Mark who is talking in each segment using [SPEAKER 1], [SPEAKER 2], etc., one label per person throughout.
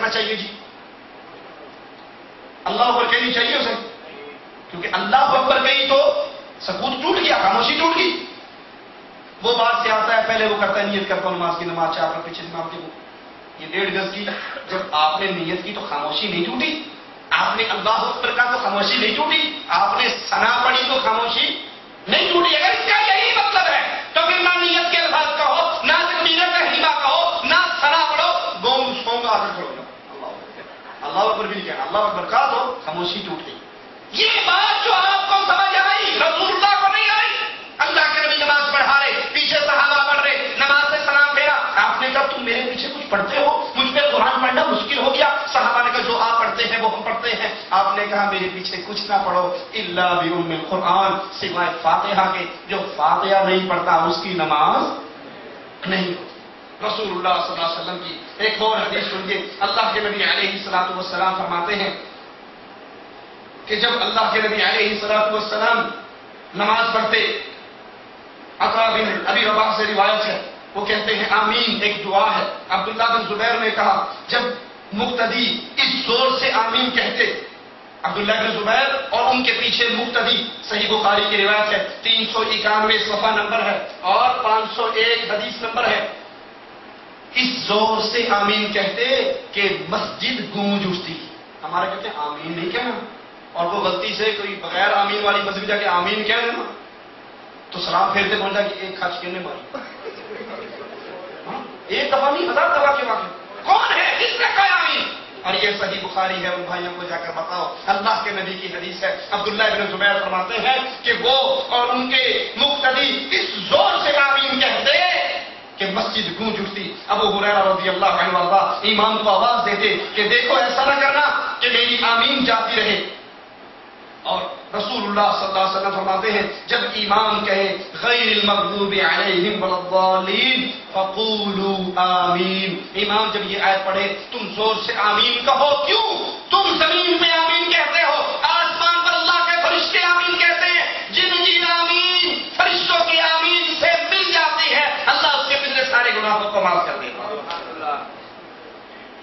[SPEAKER 1] کرنا چاہیے جی؟ اللہ اکبر کہنی چاہیے اسے، کیونکہ اللہ اکبر کہی تو سکوت ٹوٹ گیا، خاموشی ٹوٹ گئی. وہ بات سے آتا ہے، پہلے وہ کرتا ہے نیت کرتا ہوں نماز کی، نماز 4 رکعت پیچھے امام کے، یہ 1.5 گز کی. جب آپ نے نیت کی تو خاموشی نہیں ٹوٹی، آپ نے اللہ اکبر کا تو خاموشی نہیں ٹوٹی، آپ نے ثنا پڑھی تو خاموشی نہیں ٹوٹی. اگر اس کا یہی مطلب ہے تو پھر نہ نیت کے الفاظ کہو، نہ تکبیر تحریمہ کہو، نہ ثنا پڑھو، گونگ سونگ آگے چھوڑو. اللہ اکبر بھی نہیں کہنا، اللہ اکبر کہا تو خاموشی ٹوٹ گئی. یہ بات جو آپ کو سمجھ آئی رسول اللہ کو نہیں آئی. اللہ کے نبی نماز پڑھا رہے، پیچھے صحابہ پڑھ رہے، نماز سے سلام پھیرا، آپ نے کہا تم میرے پیچھے کچھ پڑھتے ہو، مجھ پہ قرآن پڑھنا مشکل ہو گیا. صحابہ نے کہا جو آپ پڑھتے ہیں وہ ہم پڑھتے ہیں. آپ نے کہا میرے پیچھے کچھ نہ پڑھو الا بأم القرآن، سوائے فاتحہ کے. جو فاتحہ نہیں پڑھتا اس کی نماز نہیں. رسول اللہ صلی اللہ علیہ وسلم کی ایک اور حدیث سنیے. اللہ کے نبی علیہ الصلوۃ والسلام فرماتے ہیں کہ جب اللہ کے نبی علیہ الصلوۃ والسلام نماز پڑھتے، عطا بن ابی رباح سے روایت ہے، وہ کہتے ہیں آمین ایک دعا ہے. عبداللہ بن زبیر نے کہا جب مقتدی اس زور سے آمین کہتے، عبداللہ بن زبیر اور ان کے پیچھے مقتدی، صحیح بخاری کی روایت ہے، 391 صفحہ نمبر ہے اور 501 حدیث نمبر ہے. اس زور سے آمین کہتے کہ مسجد گونج اٹھتی. ہمارے کہتے ہیں آمین نہیں کہنا، اور وہ غلطی سے کوئی بغیر آمین والی مسجد جا کے آمین کہہ دینا تو سلام پھیرتے پہنچا کہ ایک خرچ کرنے ماری. ایک دفعہ نہیں، 1000 دفعہ کے واقع. کون ہے کس نے کہا آمین؟ اور یہ صحیح بخاری ہے، ان بھائیوں کو جا کر بتاؤ. اللہ کے نبی کی حدیث ہے. عبداللہ بن زبیر فرماتے ہیں کہ وہ اور ان کے مقتدی اس زور سے آمین کہتے کہ مسجد گونج اٹھتی. ابو ہریرہ رضی اللہ عنہ وارضہ امام کو آواز دیتے کہ دیکھو ایسا نہ کرنا کہ میری آمین جاتی رہے. اور رسول اللہ صلی اللہ علیہ وسلم فرماتے ہیں جب امام کہے غیر المغضوب علیہم ولا الضالین فقولوا آمین، امام جب یہ آیت پڑھے تم زور سے آمین کہو. کیوں؟ تم زمین میں آمین کہتے ہو، آسمان پر اللہ کے فرشتے آمین کہتے ہیں. جن کی آمین فرشتوں کی آمین سے مل جاتی ہے، اللہ اس کے پچھلے سارے گناہوں کو معاف کر دیتا ہے.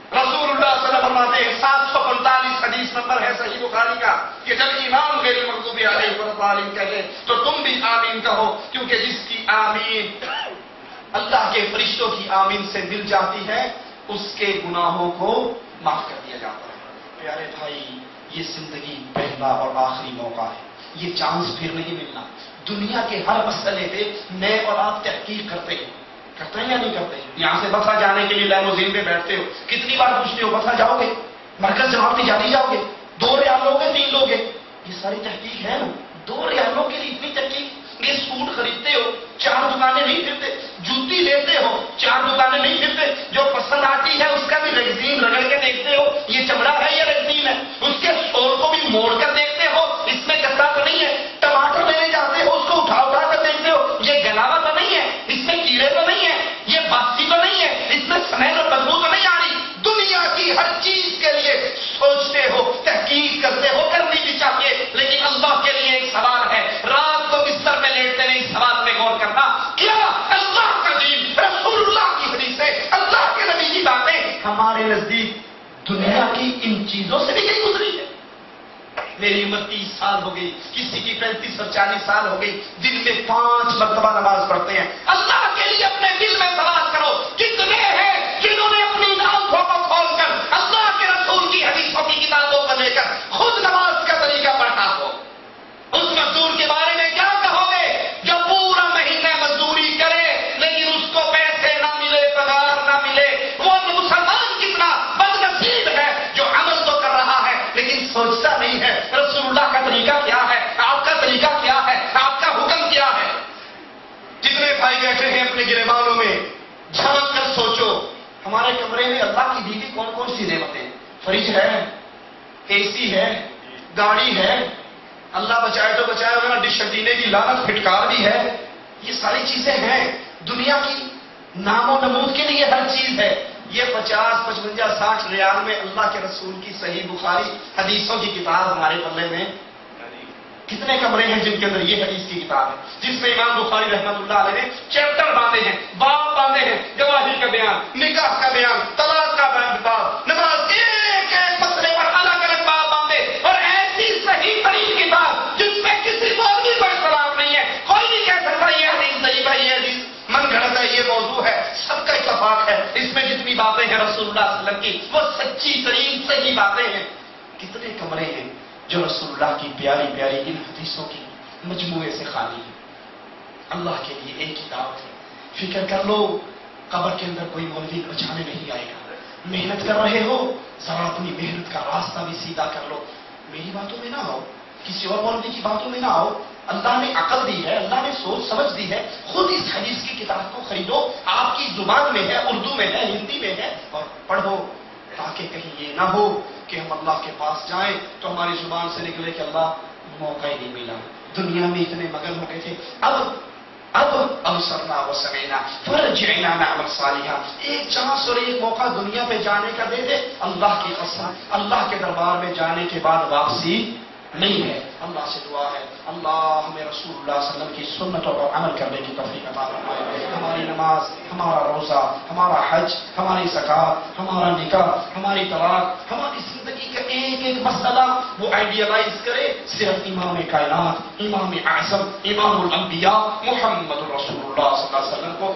[SPEAKER 1] رسول اللہ صلی اللہ علیہ وسلم فرماتے ہیں 745 حدیث نمبر ہے صحیح بخاری کا کہ جب امام غیر المغضوب علیہم ولا الضالین کہے تو تم بھی آمین کہو، کیونکہ جس کی آمین اللہ کے فرشتوں کی آمین سے مل جاتی ہے اس کے گناہوں کو معاف کر دیا جاتا ہے. پیارے بھائی، یہ زندگی پہلا اور آخری موقع ہے، یہ چانس پھر نہیں ملنا. دنیا کے ہر مسئلے پہ میں اور آپ تحقیق کرتے ہیں یا نہیں کرتے؟ یہاں سے بسا جانے کے لیے لیموزین پہ بیٹھتے ہو، کتنی بار پوچھتے ہو بسا جاؤ گے؟ مرکز جماعت تجاری جاؤ گے؟ 2 ریال لوگے 3 لوگے؟ یہ ساری تحقیق ہے نا. 2 ریالوں کے لیے اتنی تحقیق. یہ سوٹ خریدتے ہو 4 دکانیں نہیں پھرتے، جوتی لیتے ہو 4 دکانیں نہیں پھرتے، جو پسند آتی ہے اس کا بھی ریگزین رگڑ کے دیکھتے ہو یہ چمڑا ہے یا ریگزین ہے، اس کے سول کو بھی موڑ کر دیکھتے ہو اس میں گدا تو نہیں ہے. ٹماٹر لینے جاتے ہو اس کو اٹھا کر دیکھتے ہو یہ گلاوا تو نہیں ہے، اس میں کیڑے تو نہیں ہے، یہ باسی تو نہیں ہے، اس میں سمیل اور بدبو تو نہیں آ رہی. دنیا کی ہر چیز کے لیے سوچتے ہو، تحقیق کرتے ہو، کرنی بھی چاہیے. لیکن اللہ کے لیے ایک سوال ہے، رات کو بستر میں لیٹتے نہیں سوال پہ غور کرنا کیا اللہ کا دین، رسول اللہ کی حدیثیں، اللہ کے نبی کی باتیں ہمارے نزدیک دنیا کی ان چیزوں سے بھی نہیں گزری ہے. میری عمر 30 سال ہو گئی، کسی کی 35 اور 40 سال ہو گئی، دن میں 5 مرتبہ نماز پڑھتے ہیں. اللہ کے لیے اپنے دل میں سوال کرو کتنے ہیں جنہوں نے اپنی آنکھوں کو کھول کر اللہ کے رسول کی حدیثوں کی کتابوں کو لے کر خود نماز کا طریقہ پڑھا ہو. اس مزدور کے بارے میں کیا کہو گے جو پورا مہینہ مزدوری کرے لیکن اس کو پیسے نہ ملے، پگار نہ ملے؟ وہ مسلمان کتنا بدنصیب ہے جو عمل تو کر رہا ہے لیکن سوچتا نہیں ہے رسول اللہ کا طریقہ کیا ہے، آپ کا طریقہ کیا ہے، آپ کا حکم کیا ہے. جتنے بھائی بیٹھے ہیں اپنے گریبانوں میں جھانک کر سوچو ہمارے کمرے میں اللہ کی دی ہوئی کون کون سی نعمتیں ہیں. فریج ہے، اے سی ہے، گاڑی ہے، اللہ بچائے تو بچائے ورنہ ڈش دینے کی لعنت پھٹکار بھی ہے. یہ ساری چیزیں ہیں. دنیا کی نام و نمود کے لیے ہر چیز ہے. یہ 50 55 60 ریال میں اللہ کے رسول کی صحیح بخاری حدیثوں کی کتاب ہمارے پلے میں کتنے کمرے ہیں جن کے اندر یہ حدیث کی کتاب ہے جس میں امام بخاری رحمۃ اللہ علیہ نے چیپٹر باندھے ہیں، باب باندھے ہیں، گواہی کا بیان، نکاح کا بیان، طلاق کا بیان، نماز اتفاق ہے، اس میں جتنی باتیں ہیں رسول اللہ صلی اللہ علیہ وسلم کی وہ سچی ترین صحیح باتیں ہیں۔ کتنے کمرے ہیں جو رسول اللہ کی پیاری پیاری ان حدیثوں کی مجموعے سے خالی ہیں۔ اللہ کے لیے ایک ہی دعوت ہے، فکر کر لو قبر کے اندر کوئی مولوی بچانے نہیں آئے گا۔ محنت کر رہے ہو ذرا اپنی محنت کا راستہ بھی سیدھا کر لو، میری باتوں میں نہ آؤ، کسی اور مولوی کی باتوں میں نہ آؤ۔ اللہ نے عقل دی ہے، اللہ نے سوچ سمجھ دی ہے، خود اس حدیث کی کتاب کو خریدو، آپ کی زبان میں ہے، اردو میں ہے، ہندی میں ہے، اور پڑھو، تاکہ کہیں یہ نہ ہو کہ ہم اللہ کے پاس جائیں تو ہماری زبان سے نکلے کہ اللہ موقع ہی نہیں ملا، دنیا میں اتنے مگن ہو گئے تھے، اب ابصرنا وسمعنا فرجعنا نعمل صالحا، ایک چانس اور ایک موقع دنیا پہ جانے کا دے دے، اللہ کی قسم اللہ کے دربار میں جانے کے بعد واپسی نہیں ہے۔ اللہ سے دعا ہے اللہ ہمیں رسول اللہ صلی اللہ علیہ وسلم کی سنتوں پر عمل کرنے کی توفیق عطا فرمائے۔ ہماری نماز، ہمارا روزہ، ہمارا حج، ہماری زکات، ہمارا نکاح، ہماری طلاق، ہماری زندگی کا ایک ایک مسئلہ وہ آئیڈیالائز کرے صرف امام کائنات، امام اعظم، امام الانبیاء محمد رسول اللہ صلی اللہ علیہ وسلم کو،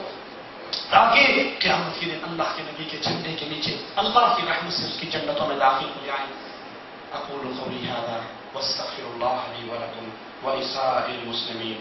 [SPEAKER 1] تاکہ قیامت کے دن اللہ کے نبی کے جھنڈے کے نیچے اللہ کی رحمت سے اس کی جنتوں میں داخل ہو جائیں۔ اقول قولی ھذا واستغفر اللہ لی ولکم ولسائر المسلمین۔